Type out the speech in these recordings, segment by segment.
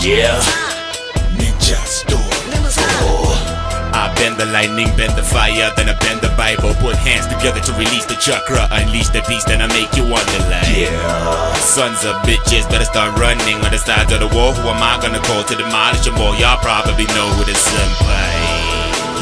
Yeah. Ninja Storm 4. I bend the lightning, bend the fire, then I bend the Bible. Put hands together to release the chakra, unleash the beast, and I make you wonder like, yeah. Sons of bitches better start running on the sides of the wall. Who am I gonna call to demolish them all? Y'all probably know who the senpai.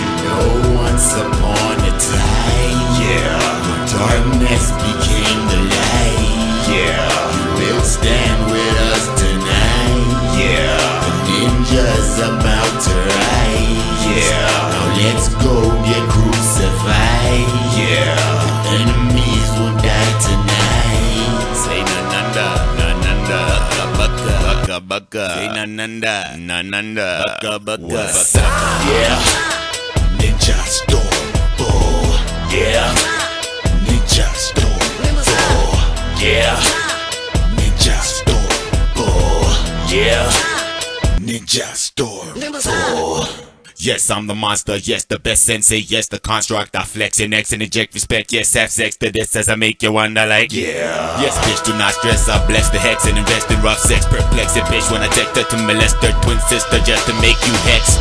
You know once upon a time, yeah, darkness became the light. Yeah, you will stand with us tonight. Yeah, the ninja's about to ride. Yeah, now let's go get crucified. Yeah, the enemies will die tonight. Say nananda, nananda, baka baka. Say nananda, nananda, baka baka. What's up? Yeah, Ninja Storm 4. Yeah, Ninja Storm 4. Yeah, Ninja Storm 4. Yeah, Ninja Storm 4. Yes, I'm the monster, yes, the best sensei, yes, the construct. I flex and X and inject respect, yes, have sex to this as I make you wonder like, yeah. Yes, bitch, do not stress, I bless the hex and invest in rough sex. Perplex a bitch when I take her to molest her twin sister just to make you hex.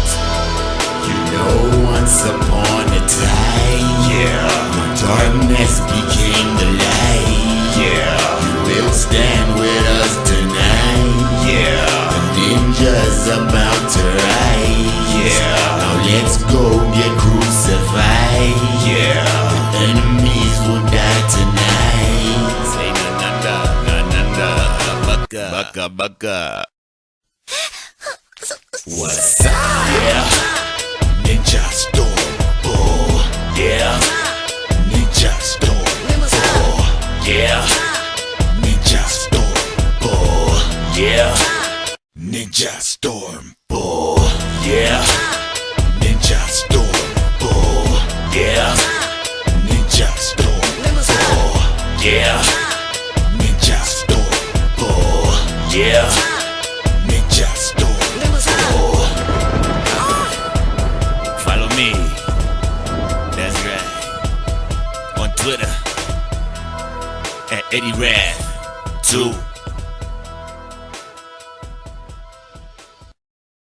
You know once upon a time, yeah, darkness became the light. Yeah, you will stand with us tonight. Yeah, the ninja's about to ride. Yeah, now let's go get crucified. Yeah, the enemies will die tonight. Say nananda, nananda, baka, baka, baka. What's up? Yeah, Ninja Storm 4. Yeah, Ninja Storm 4. Yeah, Ninja Storm 4. Yeah, Ninja Storm 4. Yeah, Ninja Storm 4. Yeah, Ninja Storm 4. Yeah, Ninja Storm 4. Yeah, Ninja Storm 4. Follow me. That's right. On Twitter at Eddie Rath 2.